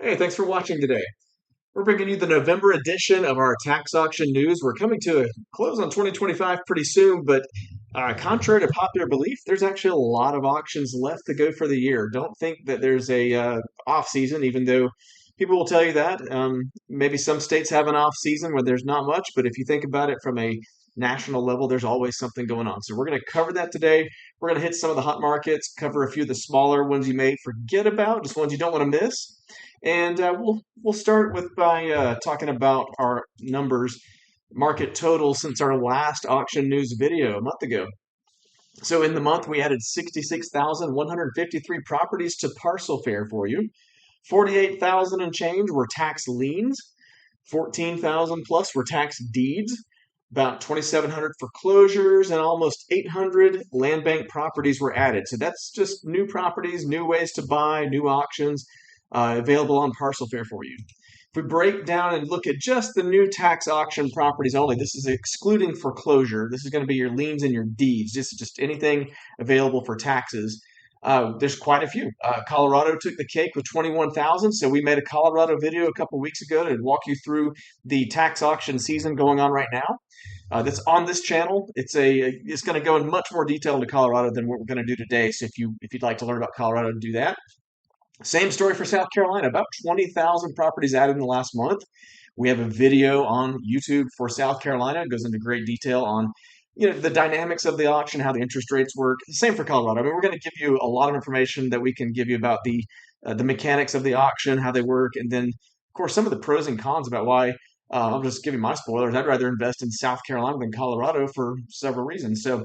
Hey, thanks for watching today. We're bringing you the November edition of our tax auction news. We're coming to a close on 2025 pretty soon, but contrary to popular belief, there's actually a lot of auctions left to go for the year. Don't think that there's a off season, even though people will tell you that. Maybe some states have an off season where there's not much, but if you think about it from a national level, there's always something going on. So we're going to cover that today. We're going to hit some of the hot markets, cover a few of the smaller ones you may forget about, just ones you don't want to miss. And we'll start with by talking about our numbers, market total since our last auction news video a month ago. So in the month, we added 66,153 properties to Parcel Fair for you. 48,000 and change were tax liens. 14,000 plus were tax deeds. About 2,700 foreclosures and almost 800 land bank properties were added. So that's just new properties, new ways to buy, new auctions available on Parcel Fair for you. If we break down and look at just the new tax auction properties only, this is excluding foreclosure. This is going to be your liens and your deeds, just anything available for taxes. There's quite a few. Colorado took the cake with 21,000. So we made a Colorado video a couple weeks ago to walk you through the tax auction season going on right now. That's on this channel. It's going to go in much more detail into Colorado than what we're going to do today. So if you'd like to learn about Colorado, do that. Same story for South Carolina. About 20,000 properties added in the last month. We have a video on YouTube for South Carolina. It goes into great detail on the dynamics of the auction, how the interest rates work. Same for Colorado. I mean, we're going to give you a lot of information that we can give you about the mechanics of the auction, how they work, and then of course some of the pros and cons about why. I'll just give you my spoilers. I'd rather invest in South Carolina than Colorado for several reasons. So,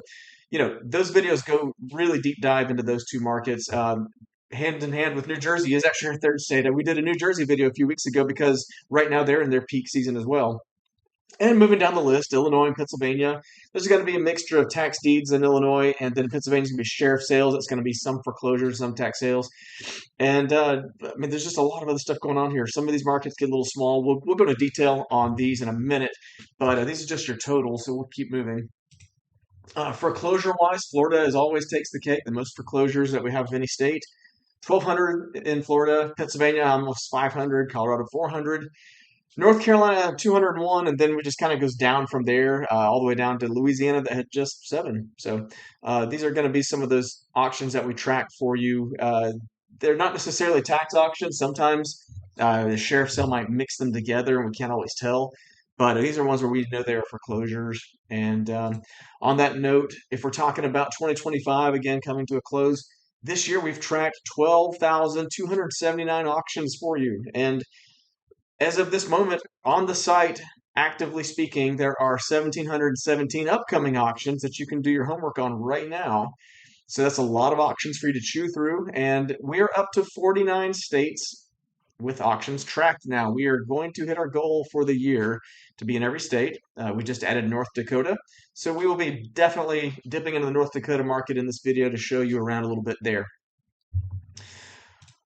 those videos go really deep dive into those two markets. Hand in hand with New Jersey is actually our third state. We did a New Jersey video a few weeks ago because right now they're in their peak season as well. And moving down the list, Illinois and Pennsylvania, there's going to be a mixture of tax deeds in Illinois, and then Pennsylvania's going to be sheriff sales. It's going to be some foreclosures, some tax sales. And I mean, there's just a lot of other stuff going on here. Some of these markets get a little small. We'll go into detail on these in a minute, but these are just your totals, so we'll keep moving. Foreclosure wise, Florida as always takes the cake, the most foreclosures that we have of any state. 1,200 in Florida, Pennsylvania almost 500, Colorado 400, North Carolina 201, and then it just kind of goes down from there all the way down to Louisiana that had just 7. So these are going to be some of those auctions that we track for you. They're not necessarily tax auctions. Sometimes the sheriff's sale might mix them together, and we can't always tell. But these are ones where we know they are foreclosures. And on that note, if we're talking about 2025, again, coming to a close, this year we've tracked 12,279 auctions for you. And as of this moment on the site, actively speaking, there are 1,717 upcoming auctions that you can do your homework on right now. So that's a lot of auctions for you to chew through. And we're up to 49 states with auctions tracked now. We are going to hit our goal for the year to be in every state. We just added North Dakota. So we will be definitely dipping into the North Dakota market in this video to show you around a little bit there.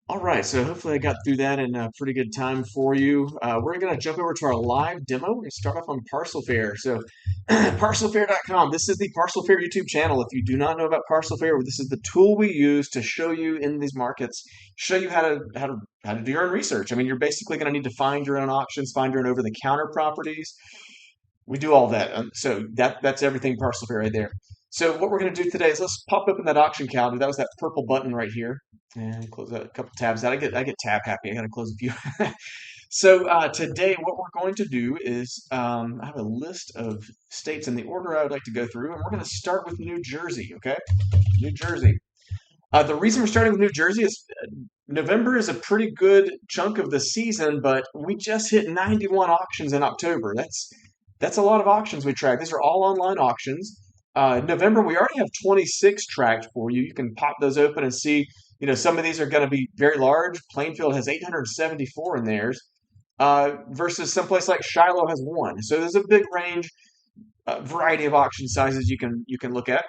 All right, so hopefully I got through that in a pretty good time for you. We're going to jump over to our live demo. We're going to start off on Parcel Fair. So parcelfair.com, this is the Parcel Fair YouTube channel. If you do not know about Parcel Fair, this is the tool we use to show you in these markets, show you how to do your own research. I mean, you're basically going to need to find your own auctions, find your own over-the-counter properties. We do all that. So that's everything Parcel Fair right there. So what we're going to do today is let's pop open that auction calendar. That was that purple button right here. And close that, a couple tabs out. I get tab happy. I got to close a few. So today what we're going to do is I have a list of states in the order I would like to go through. And we're going to start with New Jersey, okay? New Jersey. The reason we're starting with New Jersey is November is a pretty good chunk of the season, but we just hit 91 auctions in October. That's a lot of auctions we track. These are all online auctions. November, we already have 26 tracked for you. You can pop those open and see, some of these are going to be very large. Plainfield has 874 in theirs, versus someplace like Shiloh has 1. So there's a big range, variety of auction sizes you can look at.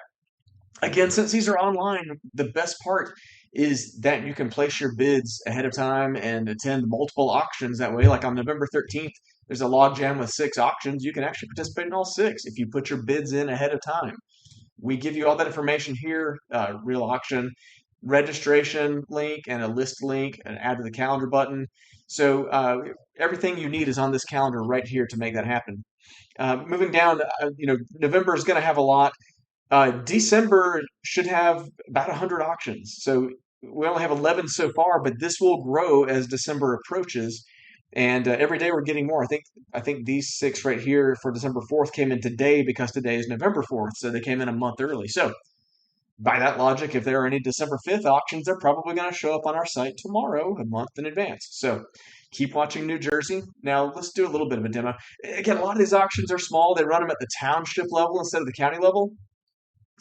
Again, since these are online, the best part is that you can place your bids ahead of time and attend multiple auctions that way. Like on November 13th, there's a logjam with 6 auctions. You can actually participate in all 6 if you put your bids in ahead of time. We give you all that information here, real auction. registration link and a list link, and add to the calendar button. So everything you need is on this calendar right here to make that happen. Moving down, November is going to have a lot. December should have about 100 auctions. So we only have 11 so far, but this will grow as December approaches. And every day we're getting more. I think these six right here for December 4th came in today because today is November 4th, so they came in a month early. So by that logic, if there are any December 5th auctions, they're probably going to show up on our site tomorrow, a month in advance. So keep watching New Jersey. Now let's do a little bit of a demo. Again, a lot of these auctions are small. They run them at the township level instead of the county level.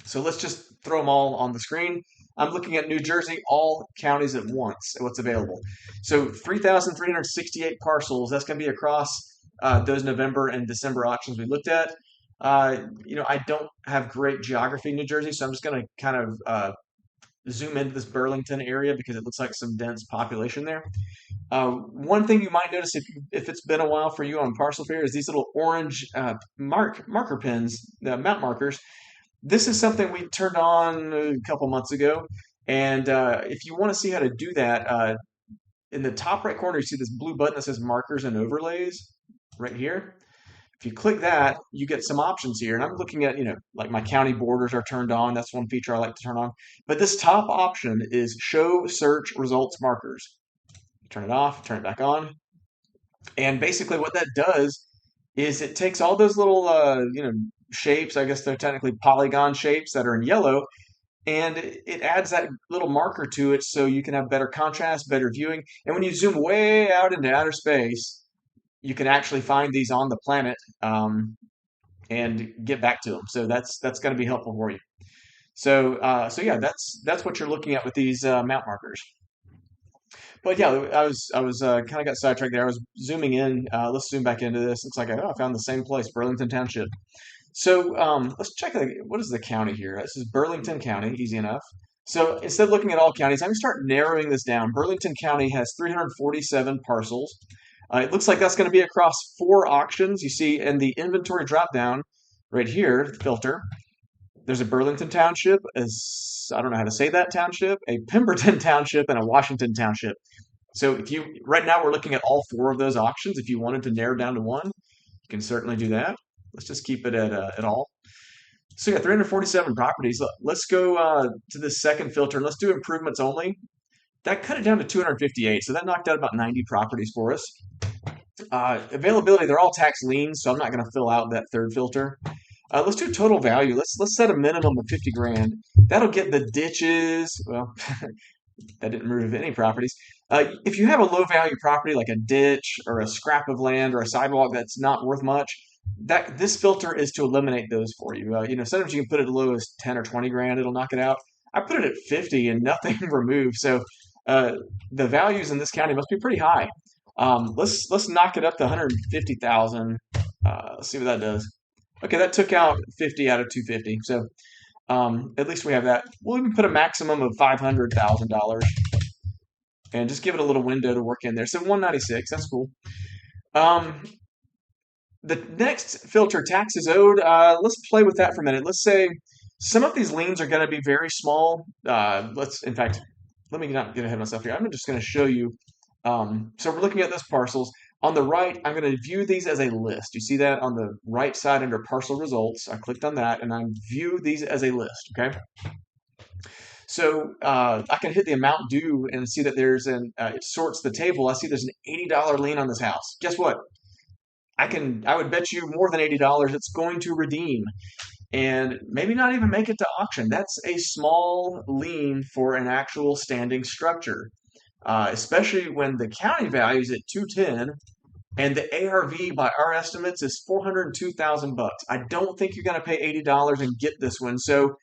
So let's just throw them all on the screen. I'm looking at New Jersey, all counties at once, what's available. So 3,368 parcels. That's going to be across those November and December auctions we looked at. I don't have great geography in New Jersey, so I'm just going to kind of zoom into this Burlington area because it looks like some dense population there. One thing you might notice if it's been a while for you on Parcel Fair is these little orange marker pins, the map markers. This is something we turned on a couple months ago, and if you want to see how to do that, in the top right corner you see this blue button that says Markers and Overlays right here. If you click that, you get some options here. And I'm looking at, like my county borders are turned on. That's one feature I like to turn on. But this top option is Show Search Results Markers. Turn it off, turn it back on. And basically what that does is it takes all those little, shapes, I guess they're technically polygon shapes that are in yellow, and it adds that little marker to it so you can have better contrast, better viewing. And when you zoom way out into outer space, you can actually find these on the planet and get back to them. So that's going to be helpful for you. So yeah, that's what you're looking at with these map markers. But yeah, I was kind of got sidetracked there. I was zooming in. Let's zoom back into this. Looks like I found the same place, Burlington Township. So let's check. What is the county here? This is Burlington County. Easy enough. So instead of looking at all counties, I'm going to start narrowing this down. Burlington County has 347 parcels. It looks like that's going to be across 4 auctions. You see in the inventory dropdown right here, filter, there's a Burlington Township, I don't know how to say that township, a Pemberton Township, and a Washington Township. So right now we're looking at all 4 of those auctions. If you wanted to narrow down to one, you can certainly do that. Let's just keep it at all. So yeah, 347 properties. Let's go to the second filter and let's do improvements only. That cut it down to 258, so that knocked out about 90 properties for us. Availability, they're all tax liens, so I'm not going to fill out that third filter. Let's do total value. Let's set a minimum of 50 grand. That'll get the ditches. Well, that didn't remove any properties. If you have a low value property like a ditch or a scrap of land or a sidewalk that's not worth much, this filter is to eliminate those for you. Sometimes you can put it as low as 10 or 20 grand, it'll knock it out. I put it at 50 and nothing removed. So the values in this county must be pretty high. Let's knock it up to 150,000. Let's see what that does. Okay, that took out 50 out of 250. So at least we have that. We'll even put a maximum of $500,000 and just give it a little window to work in there. So 196, that's cool. The next filter, taxes owed, let's play with that for a minute. Let's say some of these liens are going to be very small. In fact, let me not get ahead of myself here. I'm just going to show you. So we're looking at those parcels. On the right, I'm going to view these as a list. You see that on the right side under parcel results. I clicked on that and I view these as a list, okay? So I can hit the amount due and see that it sorts the table. I see there's an $80 lien on this house. Guess what? I would bet you more than $80 it's going to redeem and maybe not even make it to auction. That's a small lien for an actual standing structure. Especially when the county value is at 210 and the ARV by our estimates is $402,000. I don't think you're going to pay $80 and get this one. So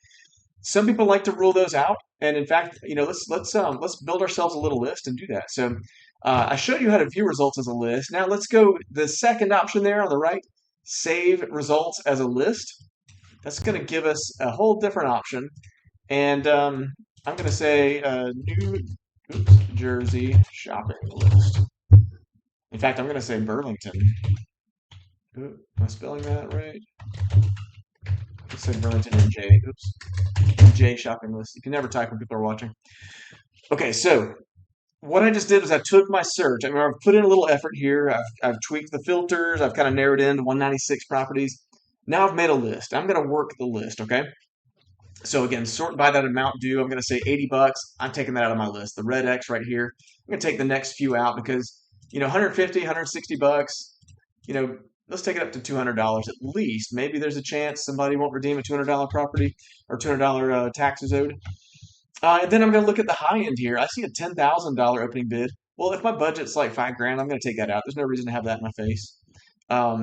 some people like to rule those out, and in fact, let's build ourselves a little list and do that. So I showed you how to view results as a list. Now let's go the second option there on the right, save results as a list. That's going to give us a whole different option, and I'm going to say New Jersey shopping list. In fact, I'm going to say Burlington. Am I spelling that right? Let's say Burlington NJ. Oops. NJ shopping list. You can never type when people are watching. Okay, so what I just did was I took my search. I mean, I've put in a little effort here. I've tweaked the filters. I've kind of narrowed in to 196 properties. Now I've made a list. I'm going to work the list, okay? So again, sort by that amount due. I'm going to say 80 bucks. I'm taking that out of my list. The red X right here. I'm going to take the next few out because, 150, 160 bucks, let's take it up to $200 at least. Maybe there's a chance somebody won't redeem a $200 property or $200 taxes owed. And then I'm going to look at the high end here. I see a $10,000 opening bid. Well, if my budget's like 5 grand, I'm going to take that out. There's no reason to have that in my face.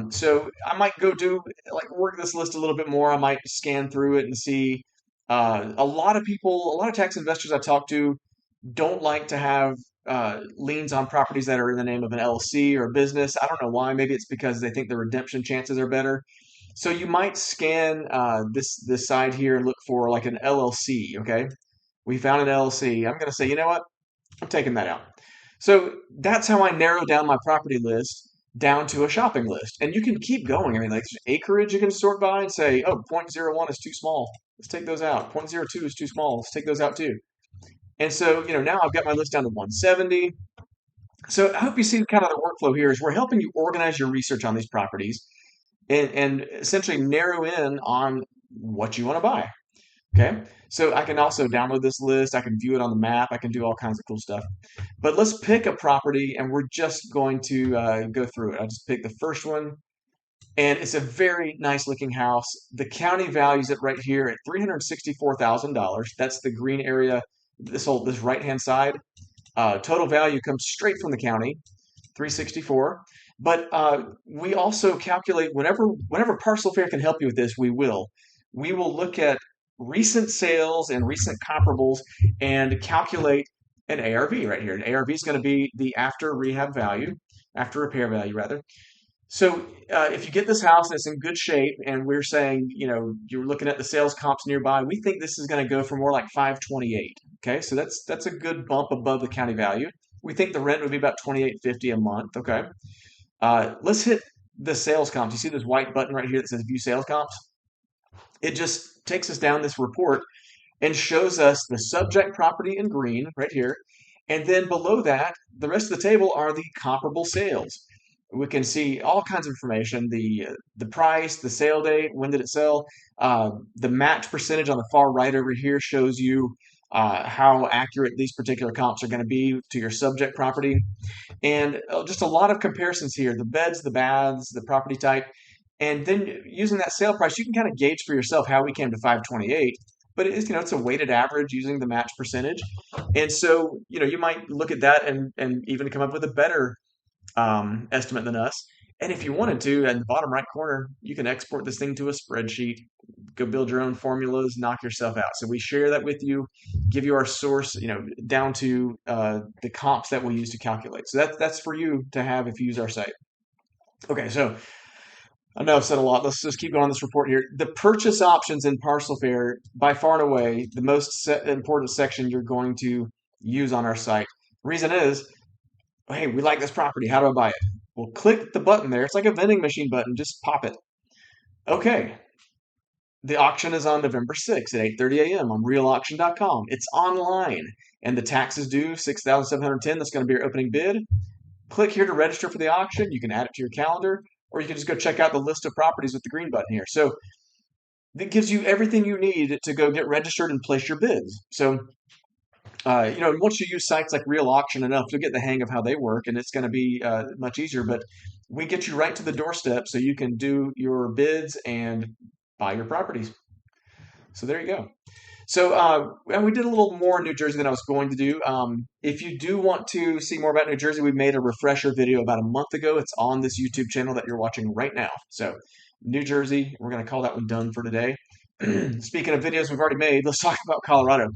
So I might go do like work this list a little bit more. I might scan through it and see. A lot of people, a lot of tax investors I talk to don't like to have liens on properties that are in the name of an LLC or a business. I don't know why. Maybe it's because they think the redemption chances are better. So you might scan this side here and look for like an LLC. Okay, we found an LLC. I'm going to say, you know what? I'm taking that out. So that's how I narrow down my property list down to a shopping list. And you can keep going. I mean, like acreage you can sort by and say, oh, 0.01 is too small. Let's take those out. 0.02 is too small. Let's take those out too. And so, now I've got my list down to 170. So I hope you see kind of the workflow here is we're helping you organize your research on these properties and essentially narrow in on what you want to buy. Okay. So I can also download this list. I can view it on the map. I can do all kinds of cool stuff. But let's pick a property and we're just going to go through it. I just picked the first one and it's a very nice looking house. The county values it right here at $364,000. That's the green area, this right hand side. Total value comes straight from the county, 364. But we also calculate whenever Parcel Fair can help you with this, we will. We will look at recent sales and recent comparables and calculate an ARV right here. An ARV is going to be the after rehab value, after repair value rather. So if you get this house and it's in good shape, and we're saying, you're looking at the sales comps nearby, we think this is going to go for more like 528. Okay, so that's a good bump above the county value. We think the rent would be about 28.50 a month. Okay, let's hit the sales comps. You see this white button right here that says View Sales Comps? It just takes us down this report and shows us the subject property in green right here. And then below that, the rest of the table are the comparable sales. We can see all kinds of information, the price, the sale date, when did it sell. The match percentage on the far right over here shows you how accurate these particular comps are going to be to your subject property. And just a lot of comparisons here, the beds, the baths, the property type. And then using that sale price, you can kind of gauge for yourself how we came to 528. But it's a weighted average using the match percentage. And so, you might look at that and even come up with a better estimate than us. And if you wanted to, in the bottom right corner, you can export this thing to a spreadsheet, go build your own formulas, knock yourself out. So we share that with you, give you our source, down to the comps that we use to calculate. So that's for you to have if you use our site. Okay, so I know I've said a lot. Let's just keep going on this report here. The purchase options in Parcel Fair, by far and away, the most important section you're going to use on our site. Reason is, hey, we like this property. How do I buy it? Well, click the button there. It's like a vending machine button. Just pop it. Okay. The auction is on November 6th at 8:30 a.m. on realauction.com. It's online, and the tax is due $6,710. That's going to be your opening bid. Click here to register for the auction. You can add it to your calendar, or you can just go check out the list of properties with the green button here. So that gives you everything you need to go get registered and place your bids. So once you use sites like Real Auction enough, you'll get the hang of how they work, and it's going to be much easier. But we get you right to the doorstep so you can do your bids and buy your properties. So there you go. So and we did a little more in New Jersey than I was going to do. If you do want to see more about New Jersey, we made a refresher video about a month ago. It's on this YouTube channel that you're watching right now. So New Jersey, we're going to call that one done for today. Speaking of videos we've already made, let's talk about Colorado.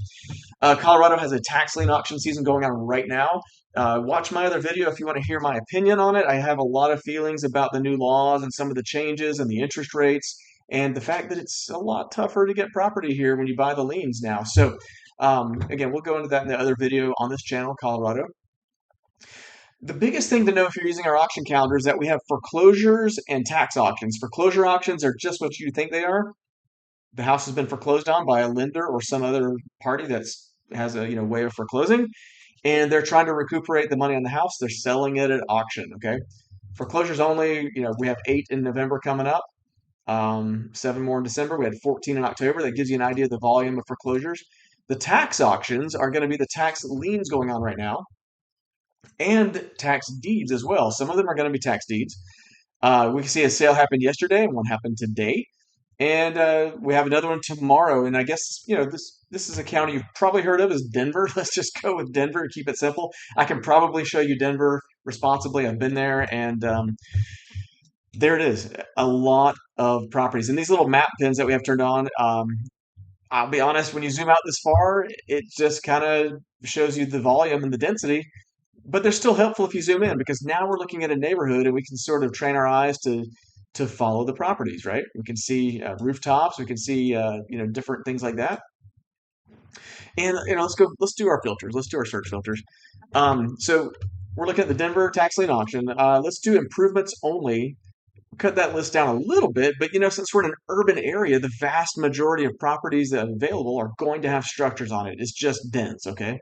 Colorado has a tax lien auction season going on right now. Watch my other video if you want to hear my opinion on it. I have a lot of feelings about the new laws and some of the changes and the interest rates and the fact that it's a lot tougher to get property here when you buy the liens now. So again, we'll go into that in the other video on this channel, Colorado. The biggest thing to know if you're using our auction calendar is that we have foreclosures and tax auctions. Foreclosure auctions are just what you think they are. the house has been foreclosed on by a lender or some other party that's has a way of foreclosing, and they're trying to recuperate the money on the house. They're selling it at auction. Okay, foreclosures only. We have 8 in November coming up. 7 more in December. We had 14 in October. That gives you an idea of the volume of foreclosures. The tax auctions are going to be the tax liens going on right now, and tax deeds as well. Some of them are going to be tax deeds. We can see a sale happened yesterday and one happened today. And we have another one tomorrow. And I guess, this is a county you've probably heard of, is Denver. Let's just go with Denver and keep it simple. I can probably show you Denver responsibly. I've been there, and there it is. A lot of properties. And these little map pins that we have turned on, I'll be honest, when you zoom out this far, it just kind of shows you the volume and the density, but they're still helpful if you zoom in, because now we're looking at a neighborhood and we can sort of train our eyes to follow the properties, right? We can see rooftops, we can see different things like that. And let's do our filters. Let's do our search filters. So we're looking at the Denver tax lien auction. Let's do improvements only. Cut that list down a little bit, but since we're in an urban area, the vast majority of properties that are available are going to have structures on it. It's just dense, okay?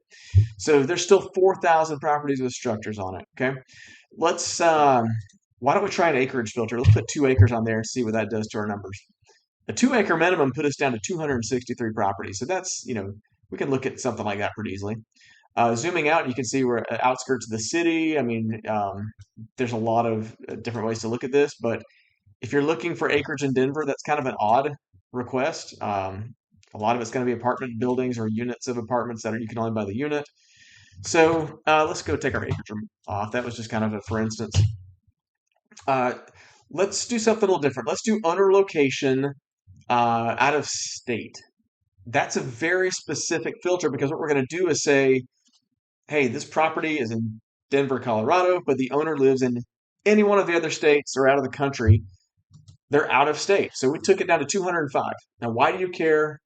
So there's still 4,000 properties with structures on it, okay? Let's why don't we try an acreage filter? Let's put 2 acres on there and see what that does to our numbers. A 2 acre minimum put us down to 263 properties. So that's, we can look at something like that pretty easily. Zooming out, you can see we're at outskirts of the city. I mean, there's a lot of different ways to look at this, but if you're looking for acreage in Denver, that's kind of an odd request. A lot of it's going to be apartment buildings or units of apartments that you can only buy the unit. So let's go take our acreage off. That was just kind of a for instance. Uh, let's do something a little different. Let's do owner location out of state. That's a very specific filter, because what we're going to do is say, hey, this property is in Denver, Colorado, but the owner lives in any one of the other states or out of the country. They're out of state. So we took it down to 205. Now, why do you care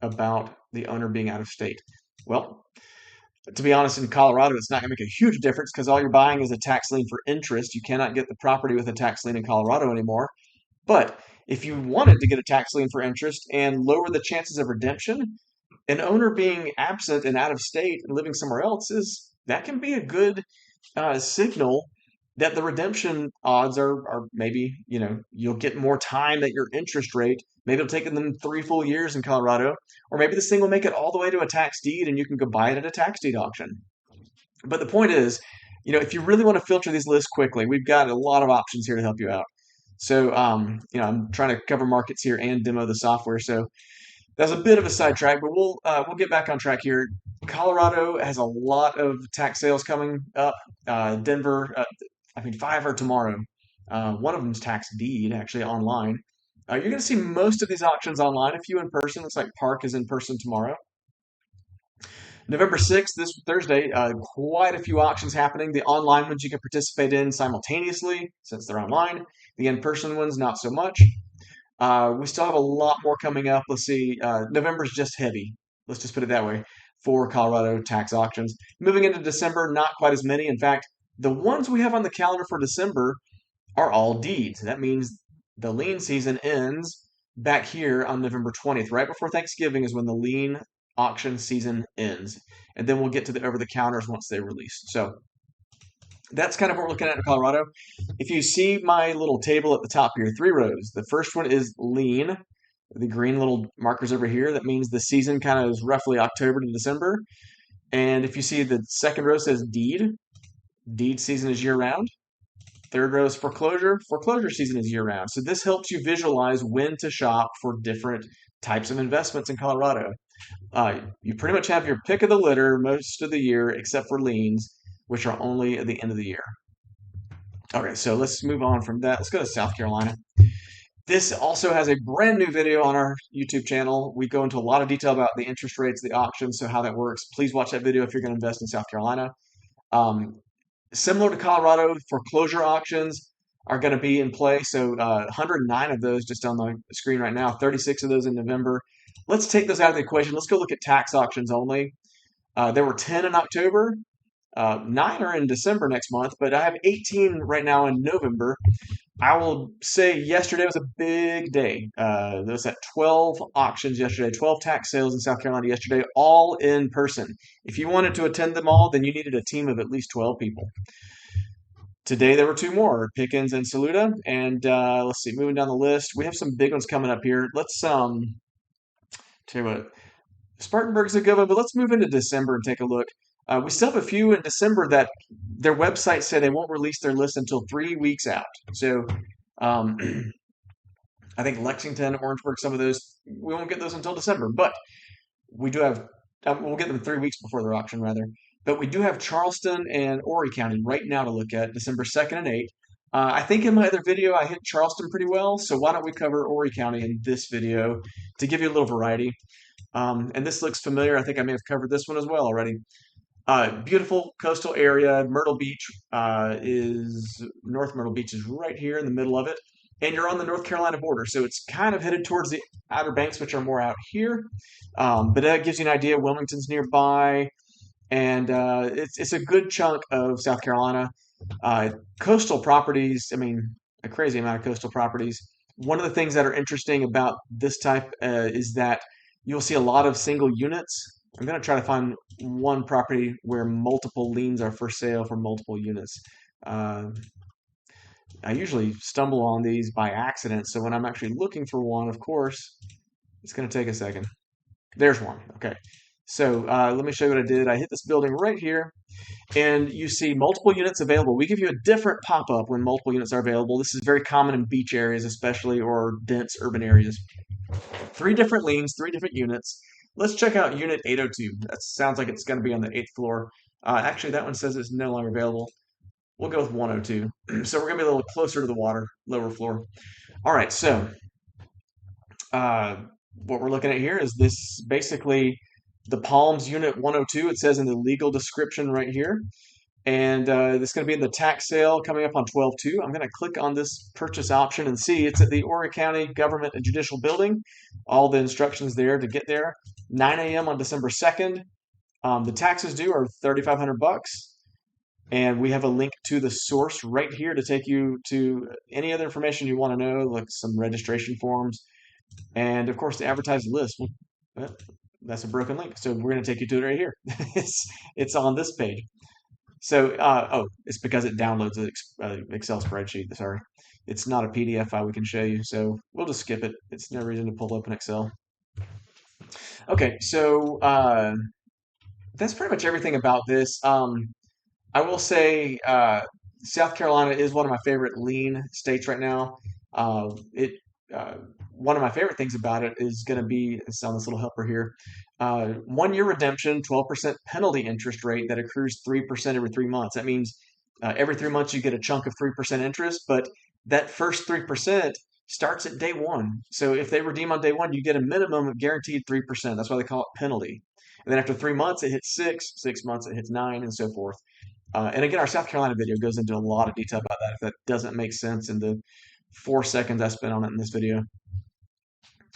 about the owner being out of state? Well, to be honest, in Colorado, it's not going to make a huge difference, because all you're buying is a tax lien for interest. You cannot get the property with a tax lien in Colorado anymore. But if you wanted to get a tax lien for interest and lower the chances of redemption, an owner being absent and out of state and living somewhere else, that can be a good signal that the redemption odds are maybe, you'll get more time at your interest rate. Maybe it'll take them 3 full years in Colorado, or maybe this thing will make it all the way to a tax deed and you can go buy it at a tax deed auction. But the point is, if you really want to filter these lists quickly, we've got a lot of options here to help you out. So, I'm trying to cover markets here and demo the software. So that's a bit of a sidetrack, but we'll get back on track here. Colorado has a lot of tax sales coming up. Denver, 5 are tomorrow. One of them's tax deed, actually online. You're going to see most of these auctions online, a few in person. Looks like Park is in person tomorrow. November 6th, this Thursday, quite a few auctions happening. The online ones you can participate in simultaneously since they're online. The in-person ones, not so much. We still have a lot more coming up. Let's see. November's just heavy. Let's just put it that way for Colorado tax auctions. Moving into December, not quite as many. In fact, the ones we have on the calendar for December are all deeds. That means the lien season ends back here on November 20th. Right before Thanksgiving is when the lien auction season ends. And then we'll get to the over-the-counters once they release. So that's kind of what we're looking at in Colorado. If you see my little table at the top here, 3 rows. The first one is lien, the green little markers over here. That means the season kind of is roughly October to December. And if you see the second row says deed, deed season is year-round. Third row is foreclosure, foreclosure season is year-round. So this helps you visualize when to shop for different types of investments in Colorado. You pretty much have your pick of the litter most of the year, except for liens, which are only at the end of the year. Okay, so let's move on from that. Let's go to South Carolina. This also has a brand new video on our YouTube channel. We go into a lot of detail about the interest rates, the auctions, so how that works. Please watch that video if you're going to invest in South Carolina. Similar to Colorado, foreclosure auctions are going to be in play. So 109 of those just on the screen right now, 36 of those in November. Let's take those out of the equation. Let's go look at tax auctions only. There were 10 in October. 9 are in December next month, but I have 18 right now in November. I will say yesterday was a big day. There was at 12 auctions yesterday, 12 tax sales in South Carolina yesterday, all in person. If you wanted to attend them all, then you needed a team of at least 12 people. Today there were two more, Pickens and Saluda. And let's see, moving down the list, we have some big ones coming up here. Let's tell you what, Spartanburg's a good one, but let's move into December and take a look. We still have a few in December that their websites say they won't release their list until 3 weeks out. So um, I think Lexington, Orangeburg, some of those we won't get those until December, but we do have we'll get them 3 weeks before their auction rather. But we do have Charleston and Horry County right now to look at December 2nd and 8th. I think in my other video I hit Charleston pretty well, so why don't we cover Horry County in this video to give you a little variety. And this looks familiar. I think I may have covered this one as well already. Beautiful coastal area. Myrtle Beach is North Myrtle Beach is right here in the middle of it, and you're on the North Carolina border, so it's kind of headed towards the Outer Banks, which are more out here. But that gives you an idea. Wilmington's nearby, and it's a good chunk of South Carolina. Coastal properties. I mean, a crazy amount of coastal properties. One of the things that are interesting about this type is that you'll see a lot of single units. I'm going to try to find one property where multiple liens are for sale for multiple units. Uh, I usually stumble on these by accident, so when I'm actually looking for one, of course, it's going to take a second. There's one. Okay. So let me show you what I did. I hit this building right here, and you see multiple units available. We give you a different pop-up when multiple units are available. This is very common in beach areas, especially, or dense urban areas. Three different liens, three different units. Let's check out unit 802. That sounds like it's going to be on the 8th floor. Actually, that one says it's no longer available. We'll go with 102. So we're going to be a little closer to the water, lower floor. All right, so uh, what we're looking at here is this basically the Palms unit 102. It says in the legal description right here. And this is going to be in the tax sale coming up on 12/2. I'm going to click on this purchase option and see it's at the Horry County Government and Judicial Building. All the instructions there to get there. 9 a.m. on December 2nd. The taxes due are $3,500, and we have a link to the source right here to take you to any other information you want to know, like some registration forms, and of course the advertised list. Well, that's a broken link, so we're going to take you to it right here. it's on this page. So, oh, it's because it downloads an Excel spreadsheet. Sorry, it's not a PDF file we can show you, so we'll just skip it. It's no reason to pull up an Excel. Okay, so that's pretty much everything about this. I will say South Carolina is one of my favorite lien states right now. It One of my favorite things about it is going to be it's on this little helper here. 1 year redemption, 12% penalty interest rate that accrues 3% every 3 months. That means every 3 months you get a chunk of 3% interest, but that first 3% starts at day one. So if they redeem on day one, you get a minimum of guaranteed 3%. That's why they call it penalty. And then after 3 months, it hits 6 months, it hits 9, and so forth. And again, our South Carolina video goes into a lot of detail about that if that doesn't make sense in the 4 seconds I spent on it in this video.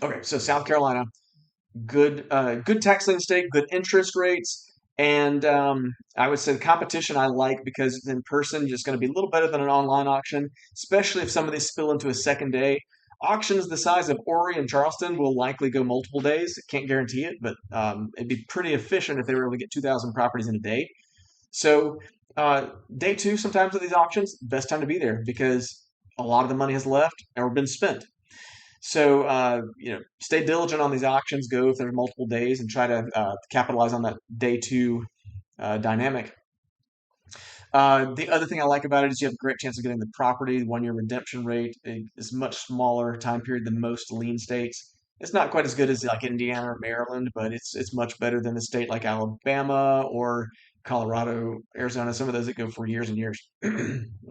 Okay, so South Carolina, good tax lien state, good interest rates, and I would say the competition I like because in person just going to be a little better than an online auction, especially if some of these spill into a second day. Auctions the size of Horry and Charleston will likely go multiple days. Can't guarantee it, but it'd be pretty efficient if they were able to get 2,000 properties in a day. So day two, sometimes at these auctions, best time to be there because a lot of the money has left or been spent. So stay diligent on these auctions. Go if there's multiple days and try to capitalize on that day two dynamic. The other thing I like about it is you have a great chance of getting the property. 1 year redemption rate is much smaller time period than most lien states. It's not quite as good as like Indiana or Maryland, but it's much better than a state like Alabama or Colorado, Arizona. Some of those that go for years and years.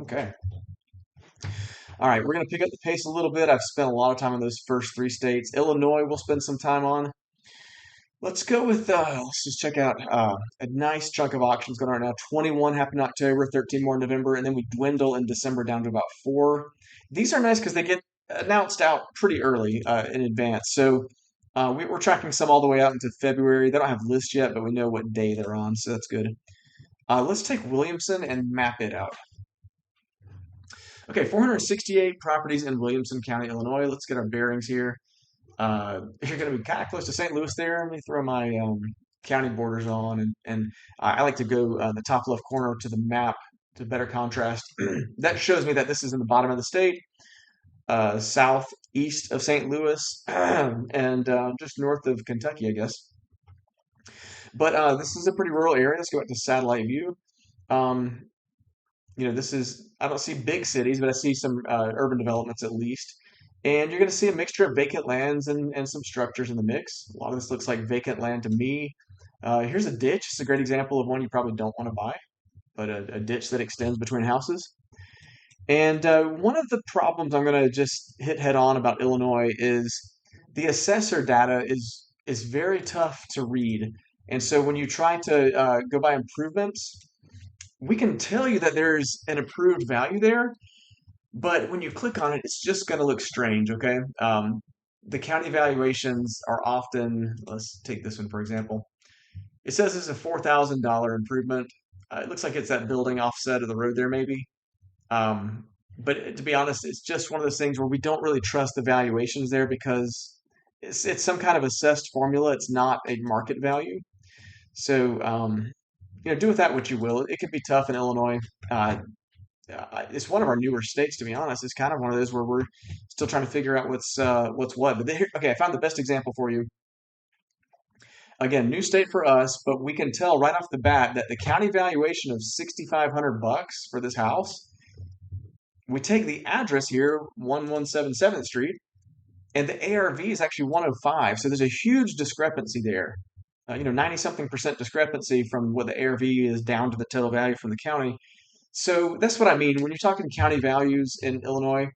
Okay. All right, we're going to pick up the pace a little bit. I've spent a lot of time on those first three states. Illinois, we'll spend some time on. Let's go with, let's just check out a nice chunk of auctions going on right now. 21 happened in October, 13 more in November, and then we dwindle in December down to about 4. These are nice because they get announced out pretty early in advance. So we're tracking some all the way out into February. They don't have lists yet, but we know what day they're on, so that's good. Let's take Williamson and map it out. Okay, 468 properties in Williamson County, Illinois. Let's get our bearings here. If you're going to be kind of close to St. Louis there, let me throw my county borders on. And I like to go the top left corner to the map to better contrast. That shows me that this is in the bottom of the state, southeast of St. Louis, and just north of Kentucky, I guess. But this is a pretty rural area. Let's go back to satellite view. Um, this is, I don't see big cities, but I see some urban developments at least. And you're going to see a mixture of vacant lands and some structures in the mix. A lot of this looks like vacant land to me. Here's a ditch. It's a great example of one you probably don't want to buy, but a ditch that extends between houses. And one of the problems I'm going to just hit head on about Illinois is the assessor data is very tough to read. And so when you try to go by improvements, we can tell you that there's an approved value there, but when you click on it, it's just going to look strange, okay? The county valuations are often, let's take this one for example. It says it's a $4,000 improvement. It looks like it's that building offset of the road there, maybe. Um, but to be honest, it's just one of those things where we don't really trust the valuations there because it's some kind of assessed formula. It's not a market value. So, do with that what you will. It can be tough in Illinois. It's one of our newer states, to be honest. It's kind of one of those where we're still trying to figure out what's what. But okay, I found the best example for you. Again, new state for us, but we can tell right off the bat that the county valuation of $6,500 for this house. We take the address here, 1177th Street, and the ARV is actually 105. So there's a huge discrepancy there. 90 something percent discrepancy from what the ARV is down to the total value from the county. So that's what I mean. When you're talking county values in Illinois,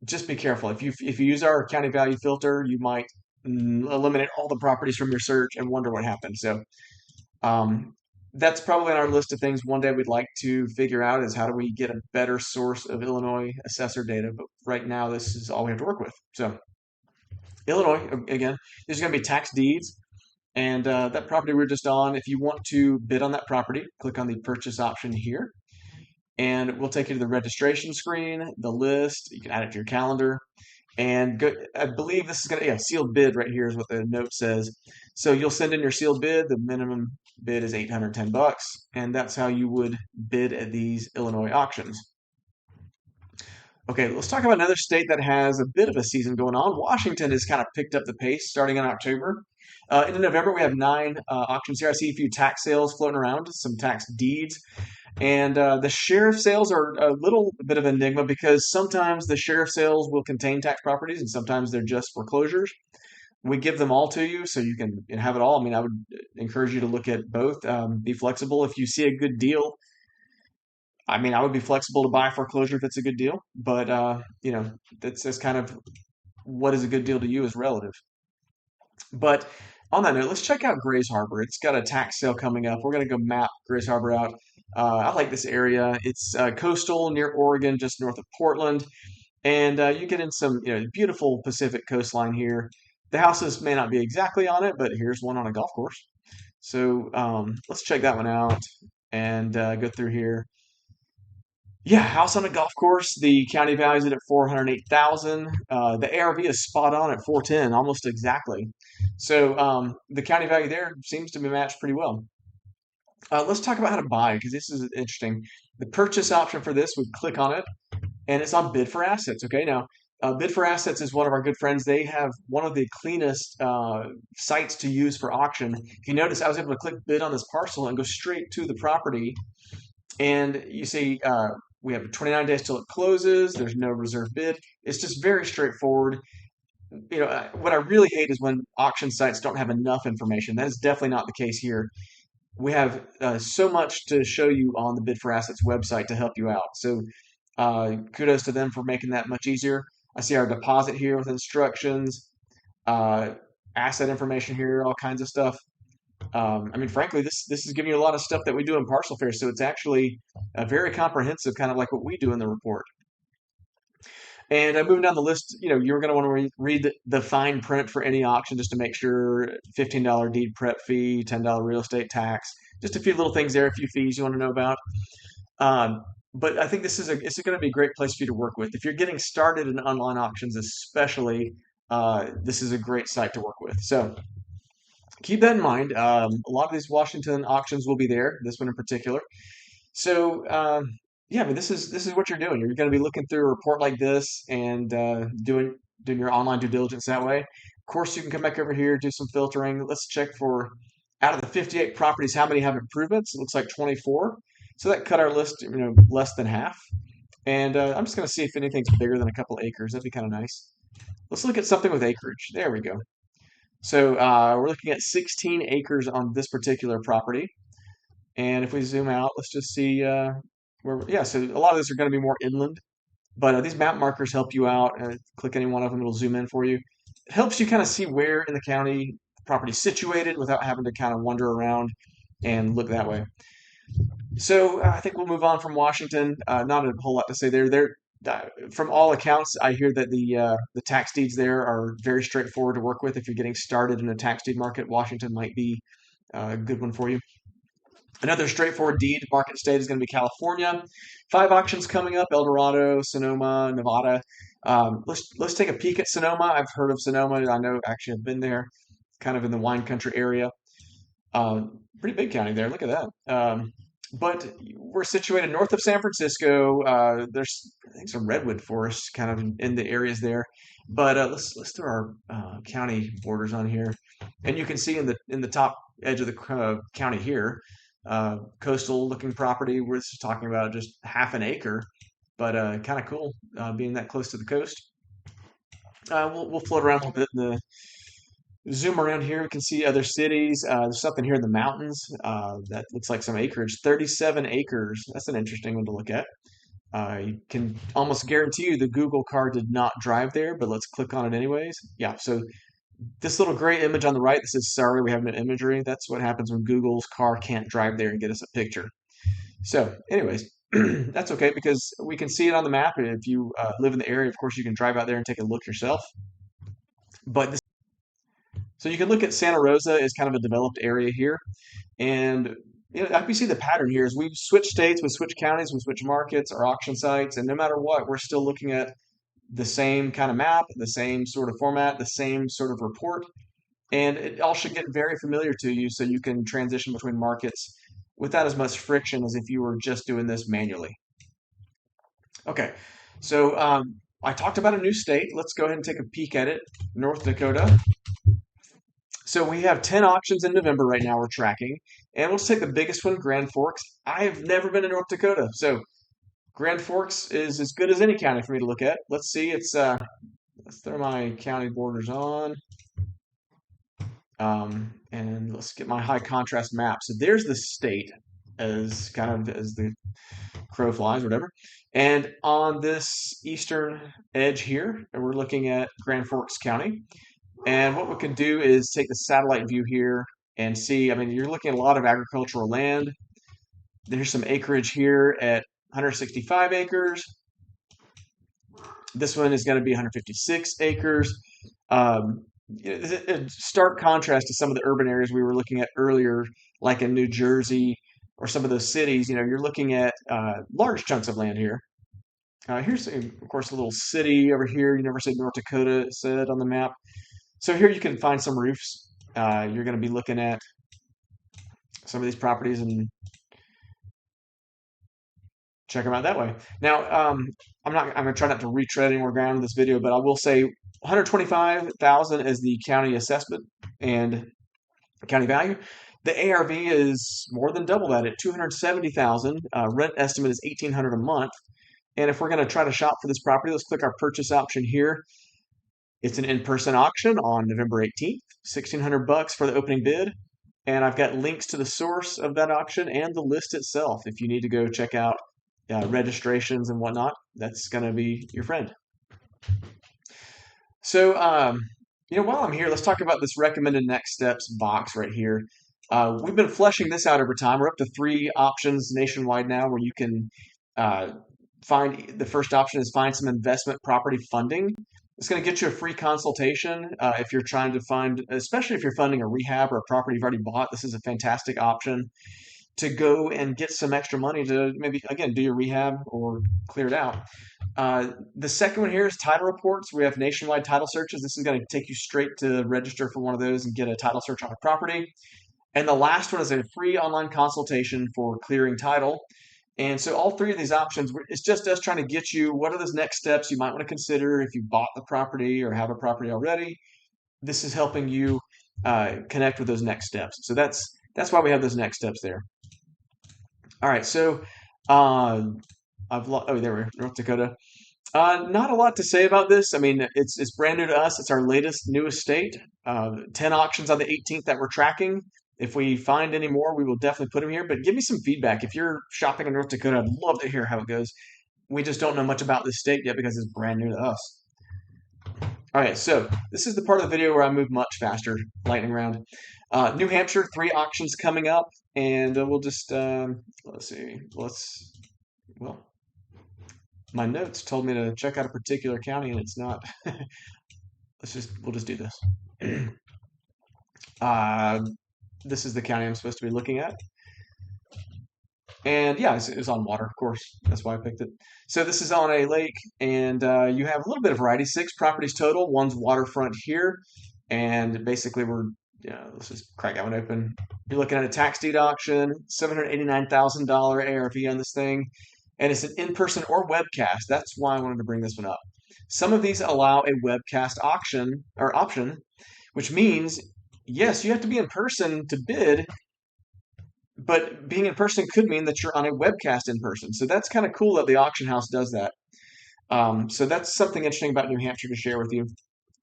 just be careful. If you use our county value filter, you might eliminate all the properties from your search and wonder what happened. So um, that's probably on our list of things one day we'd like to figure out is how do we get a better source of Illinois assessor data. But right now, this is all we have to work with. So Illinois, again, there's going to be tax deeds. And that property we're just on, if you want to bid on that property, click on the purchase option here. And we'll take you to the registration screen, the list. You can add it to your calendar. And go, I believe this is going to, yeah, sealed bid right here is what the note says. So you'll send in your sealed bid. The minimum bid is $810. And that's how you would bid at these Illinois auctions. Okay, let's talk about another state that has a bit of a season going on. Washington has kind of picked up the pace starting in October. In November, we have 9 auctions here. I see a few tax sales floating around, some tax deeds. And the sheriff sales are a little bit of an enigma because sometimes the sheriff sales will contain tax properties and sometimes they're just foreclosures. We give them all to you so you can have it all. I mean, I would encourage you to look at both. Be flexible. If you see a good deal, I mean, I would be flexible to buy foreclosure if it's a good deal. But, that's kind of what is a good deal to you is relative. But on that note, let's check out Grays Harbor. It's got a tax sale coming up. We're going to go map Grays Harbor out. I like this area. It's coastal near Oregon, just north of Portland. And you get in some beautiful Pacific coastline here. The houses may not be exactly on it, but here's one on a golf course. So let's check that one out and go through here. Yeah, house on a golf course. The county values it at 408,000. The ARV is spot on at 410, almost exactly. So the county value there seems to be matched pretty well. Let's talk about how to buy because this is interesting. The purchase option for this, we click on it, and it's on Bid for Assets. Okay, now Bid for Assets is one of our good friends. They have one of the cleanest sites to use for auction. If you notice, I was able to click Bid on this parcel and go straight to the property, and you see we have 29 days till it closes. There's no reserve bid. It's just very straightforward. What I really hate is when auction sites don't have enough information. That is definitely not the case here. We have so much to show you on the Bid for Assets website to help you out. So kudos to them for making that much easier. I see our deposit here with instructions, asset information here, all kinds of stuff. I mean, frankly, this is giving you a lot of stuff that we do in Parcel Fair, so it's actually a very comprehensive, kind of like what we do in the report. And moving down the list, you're going to want to read the fine print for any auction just to make sure $15 deed prep fee, $10 real estate tax, just a few little things there, a few fees you want to know about. But I think this is going to be a great place for you to work with. If you're getting started in online auctions, especially, this is a great site to work with. So keep that in mind. A lot of these Washington auctions will be there. This one in particular. So yeah, I mean, this is what you're doing. You're going to be looking through a report like this and doing your online due diligence that way. Of course, you can come back over here, do some filtering. Let's check for out of the 58 properties, how many have improvements? It looks like 24. So that cut our list, less than half. And I'm just going to see if anything's bigger than a couple acres. That'd be kind of nice. Let's look at something with acreage. There we go. So we're looking at 16 acres on this particular property. And if we zoom out, let's just see yeah, so a lot of these are going to be more inland, but these map markers help you out. Click any one of them, it'll zoom in for you. It helps you kind of see where in the county the property is situated without having to kind of wander around and look that way. So I think we'll move on from Washington. Not a whole lot to say there. From all accounts, I hear that the tax deeds there are very straightforward to work with. If you're getting started in a tax deed market, Washington might be a good one for you. Another straightforward deed market state is going to be California. 5 auctions coming up: El Dorado, Sonoma, Nevada. Let's take a peek at Sonoma. I've heard of Sonoma. I know actually I've been there, kind of in the wine country area. Uh, Pretty big county there. Look at that. But we're situated north of San Francisco. There's I think some redwood forests kind of in the areas there. But let's throw our county borders on here, and you can see in the top edge of the county here, coastal looking property. We're just talking about just half an acre, but kind of cool being that close to the coast. We'll float around a little bit in the zoom around here. We can see other cities. There's something here in the mountains that looks like some acreage. 37 acres. That's an interesting one to look at. You can almost guarantee you the Google car did not drive there, but let's click on it anyways. Yeah, so this little gray image on the right, this is sorry, we have no imagery. That's what happens when Google's car can't drive there and get us a picture. So, anyways, that's okay because we can see it on the map. And if you live in the area, of course, you can drive out there and take a look yourself. But so you can look at Santa Rosa as kind of a developed area here. And like we see the pattern here is we switch states, we switch counties, we switch markets, our auction sites, and no matter what, we're still looking at the same kind of map, the same sort of format, the same sort of report. And it all should get very familiar to you so you can transition between markets without as much friction as if you were just doing this manually. Okay, so I talked about a new state. Let's go ahead and take a peek at it. North Dakota. So we have 10 auctions in November right now we're tracking. And let's take the biggest one, Grand Forks. I have never been to North Dakota. So Grand Forks is as good as any county for me to look at. Let's see. Let's throw my county borders on. And let's get my high contrast map. So there's the state as kind of as the crow flies, whatever. And on this eastern edge here, we're looking at Grand Forks County. And what we can do is take the satellite view here and see, I mean, you're looking at a lot of agricultural land. There's some acreage here at 165 acres. This one is going to be 156 acres. A stark contrast to some of the urban areas we were looking at earlier, like in New Jersey or some of those cities. You're looking at large chunks of land here. Here's, of course, a little city over here. You never see North Dakota said on the map. So here you can find some roofs. You're going to be looking at some of these properties and check them out that way. Now, I'm going to try not to retread any more ground in this video, but I will say 125,000 is the county assessment and county value. The ARV is more than double that at 270,000. Rent estimate is 1,800 a month. And if we're going to try to shop for this property, let's click our purchase option here. It's an in-person auction on November 18th, $1,600 for the opening bid. And I've got links to the source of that auction and the list itself. If you need to go check out registrations and whatnot, that's going to be your friend. So, while I'm here, let's talk about this recommended next steps box right here. We've been fleshing this out over time. We're up to 3 options nationwide now where you can find the first option is find some investment property funding. It's going to get you a free consultation if you're trying to find, especially if you're funding a rehab or a property you've already bought. This is a fantastic option to go and get some extra money to maybe, again, do your rehab or clear it out. The second one here is title reports. We have nationwide title searches. This is going to take you straight to register for one of those and get a title search on a property. And the last one is a free online consultation for clearing title. And so all three of these options, it's just us trying to get you what are those next steps you might want to consider if you bought the property or have a property already. This is helping you connect with those next steps. So that's why we have those next steps there. All right, so uh, oh, there we are, North Dakota. Not a lot to say about this. I mean, it's brand new to us. It's our newest state. 10 auctions on the 18th that we're tracking. If we find any more, we will definitely put them here. But give me some feedback. If you're shopping in North Dakota, I'd love to hear how it goes. We just don't know much about this state yet because it's brand new to us. All right, so this is the part of the video where I move much faster, lightning round. New Hampshire, 3 auctions coming up, and we'll just let's see. Well, my notes told me to check out a particular county, and it's not. We'll just do this. This is the county I'm supposed to be looking at. And yeah, it was on water, of course. That's why I picked it. So this is on a lake, and you have a little bit of variety. 6 properties total. One's waterfront here, and basically let's just crack that one open. You're looking at a tax deed auction, $789,000 ARV on this thing, and it's an in-person or webcast. That's why I wanted to bring this one up. Some of these allow a webcast option, which means yes, you have to be in person to bid, but being in person could mean that you're on a webcast in person. So that's kind of cool that the auction house does that. So that's something interesting about New Hampshire to share with you.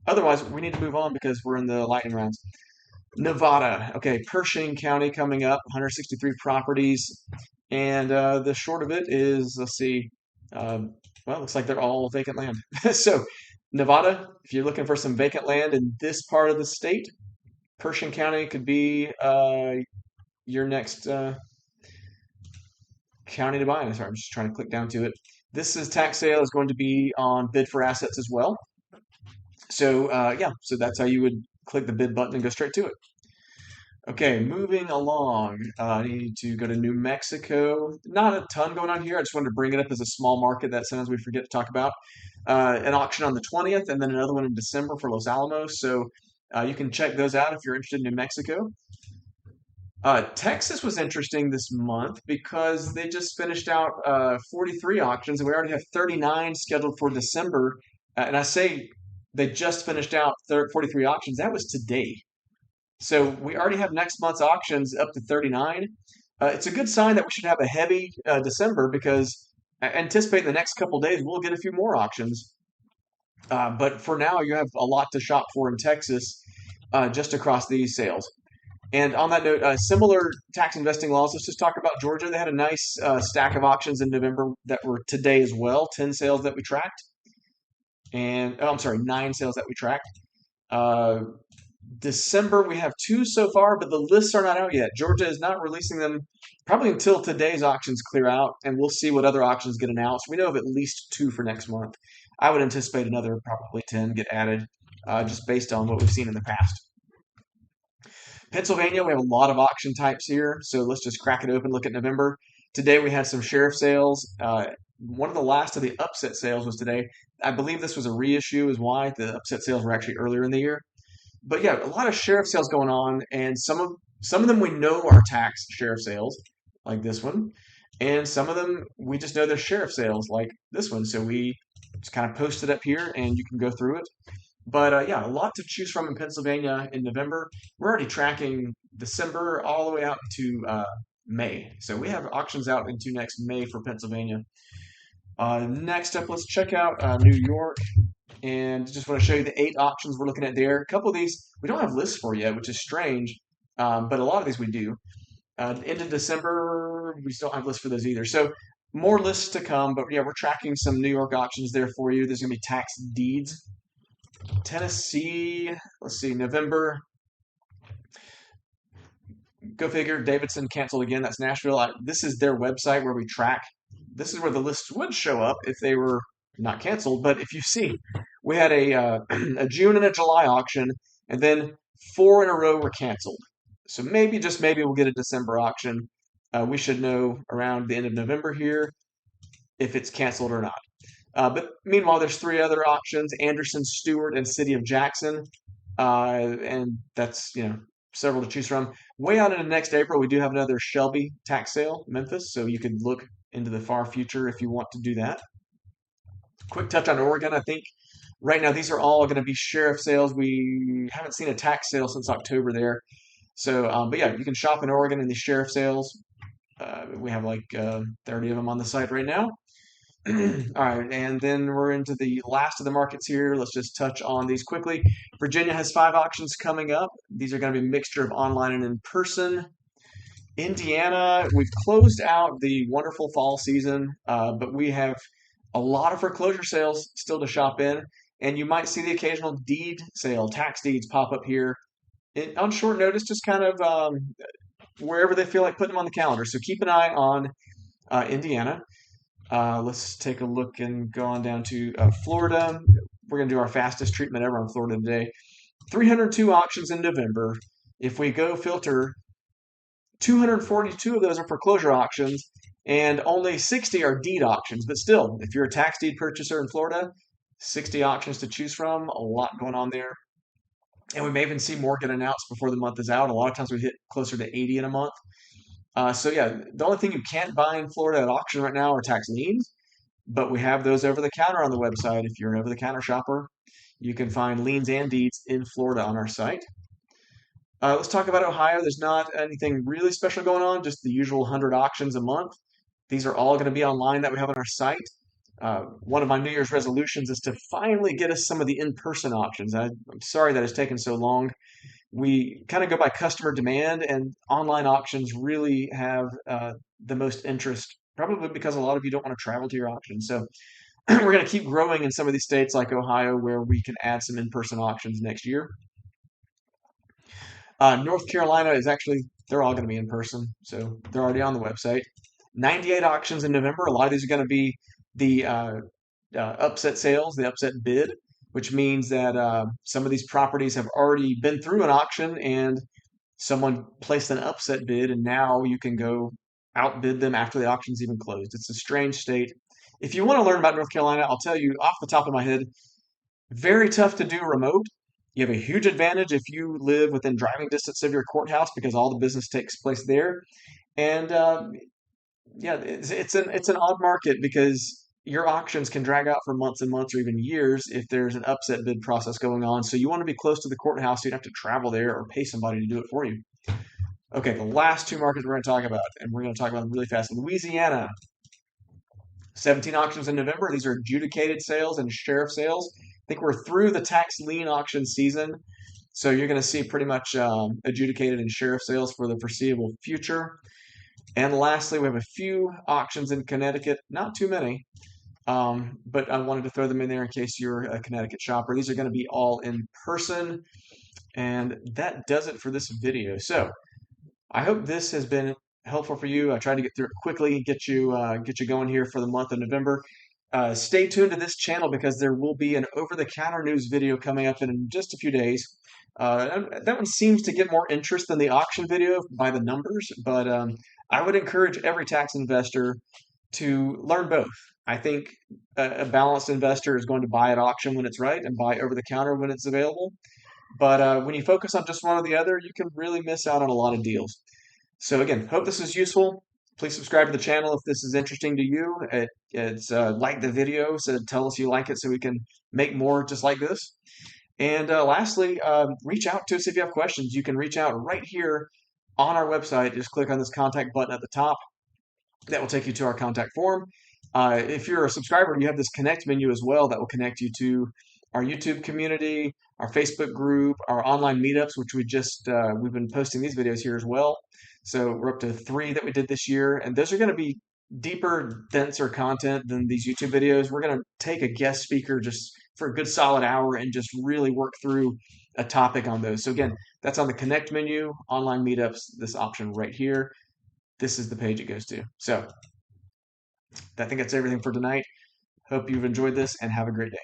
Otherwise, we need to move on because we're in the lightning rounds. Nevada. Okay, Pershing County coming up, 163 properties. And the short of it is, let's see, well, it looks like they're all vacant land. So Nevada, if you're looking for some vacant land in this part of the state, Pershing County could be your next county to buy in. Sorry, I'm just trying to click down to it. This is tax sale is going to be on bid for assets as well. So yeah, so that's how you would click the bid button and go straight to it. Okay, moving along. I need to go to New Mexico. Not a ton going on here. I just wanted to bring it up as a small market that sometimes we forget to talk about. An auction on the 20th and then another one in December for Los Alamos. So you can check those out if you're interested in New Mexico. Texas was interesting this month because they just finished out 43 auctions, and we already have 39 scheduled for December. And I say they just finished out 43 auctions. That was today. So we already have next month's auctions up to 39. It's a good sign that we should have a heavy December because I anticipate in the next couple days we'll get a few more auctions. But for now, you have a lot to shop for in Texas just across these sales. And on that note, similar tax investing laws. Let's just talk about Georgia. They had a nice stack of auctions in November that were today as well. 10 sales that we tracked, and I'm sorry, 9 sales that we tracked. December we have 2 so far, but the lists are not out yet. Georgia is not releasing them probably until today's auctions clear out, and we'll see what other auctions get announced. We know of at least 2 for next month. I would anticipate another probably 10 get added, just based on what we've seen in the past. Pennsylvania, we have a lot of auction types here, so let's just crack it open, look at November. Today we had some sheriff sales. One of the last of the upset sales was today. I believe this was a reissue is why. The upset sales were actually earlier in the year. But yeah, a lot of sheriff sales going on, and some of them we know are tax sheriff sales, like this one. And some of them we just know they're sheriff sales, like this one. So we just kind of post it up here and you can go through it. But yeah, a lot to choose from in Pennsylvania in November. We're already tracking December all the way out to May. So we have auctions out into next May for Pennsylvania. Next up, let's check out New York. And just want to show you the 8 auctions we're looking at there. A couple of these we don't have lists for yet, which is strange. But a lot of these we do. End of December, we still don't have lists for those either. So more lists to come. But yeah, we're tracking some New York auctions there for you. There's going to be tax deeds. Tennessee, let's see, November. Go figure, Davidson canceled again. That's Nashville. This is their website where we track. This is where the lists would show up if they were not canceled. But if you see, we had a June and a July auction, and then 4 in a row were canceled. So maybe, just maybe, we'll get a December auction. We should know around the end of November here if it's canceled or not. But meanwhile, there's three other auctions: Anderson, Stewart, and City of Jackson, and that's several to choose from. Way out into next April, we do have another Shelby tax sale, Memphis, so you could look into the far future if you want to do that. Quick touch on Oregon. I think right now these are all going to be sheriff sales. We haven't seen a tax sale since October there. So, but yeah, you can shop in Oregon in the sheriff sales. We have like 30 of them on the site right now. All right, and then we're into the last of the markets here. Let's just touch on these quickly. Virginia has 5 auctions coming up. These are going to be a mixture of online and in person. Indiana, we've closed out the wonderful fall season, but we have a lot of foreclosure sales still to shop in, and you might see the occasional deed sale, tax deeds pop up here on short notice, just kind of wherever they feel like putting them on the calendar. So keep an eye on Indiana. Let's take a look and go on down to Florida. We're going to do our fastest treatment ever on Florida today. 302 auctions in November. If we go filter, 242 of those are foreclosure auctions, and only 60 are deed auctions. But still, if you're a tax deed purchaser in Florida, 60 auctions to choose from, a lot going on there. And we may even see more get announced before the month is out. A lot of times we hit closer to 80 in a month. So yeah, the only thing you can't buy in Florida at auction right now are tax liens, but we have those over the counter on the website. If you're an over the counter shopper, you can find liens and deeds in Florida on our site. Let's talk about Ohio. There's not anything really special going on, just the usual 100 auctions a month. These are all going to be online that we have on our site. One of my New Year's resolutions is to finally get us some of the in-person auctions. I'm sorry that it's taken so long. We kind of go by customer demand, and online auctions really have the most interest, probably because a lot of you don't want to travel to your auction. So we're going to keep growing in some of these states like Ohio, where we can add some in-person auctions next year. North Carolina is actually, they're all going to be in person, so they're already on the website. 98 auctions in November. A lot of these are going to be the upset sales, the upset bid, which means that some of these properties have already been through an auction and someone placed an upset bid, and now you can go outbid them after the auction's even closed. It's a strange state. If you want to learn about North Carolina, I'll tell you off the top of my head, very tough to do remote. You have a huge advantage if you live within driving distance of your courthouse because all the business takes place there. And yeah, it's an odd market because your auctions can drag out for months and months or even years if there's an upset bid process going on. So you want to be close to the courthouse, so you don't have to travel there or pay somebody to do it for you. Okay, the last 2 markets we're going to talk about, and we're going to talk about them really fast. Louisiana, 17 auctions in November. These are adjudicated sales and sheriff sales. I think we're through the tax lien auction season, so you're going to see pretty much adjudicated and sheriff sales for the foreseeable future. And lastly, we have a few auctions in Connecticut, not too many, but I wanted to throw them in there in case you're a Connecticut shopper. These are going to be all in person, and that does it for this video. So I hope this has been helpful for you. I tried to get through it quickly, get you going here for the month of November. Stay tuned to this channel because there will be an over-the-counter news video coming up in just a few days. That one seems to get more interest than the auction video by the numbers, but I would encourage every tax investor to learn both. I think a balanced investor is going to buy at auction when it's right and buy over the counter when it's available. But when you focus on just one or the other, you can really miss out on a lot of deals. So again, hope this is useful. Please subscribe to the channel if this is interesting to you. It's like the video, so tell us you like it so we can make more just like this. And lastly, reach out to us if you have questions. You can reach out right here on our website. Just click on this contact button at the top. That will take you to our contact form. If you're a subscriber, you have this connect menu as well that will connect you to our YouTube community, our Facebook group, our online meetups, which we've been posting these videos here as well. So we're up to 3 that we did this year, and those are going to be deeper, denser content than these YouTube videos. We're going to take a guest speaker just for a good solid hour and just really work through a topic on those. So again, that's on the connect menu, online meetups, this option right here. This is the page it goes to. So I think that's everything for tonight. Hope you've enjoyed this and have a great day.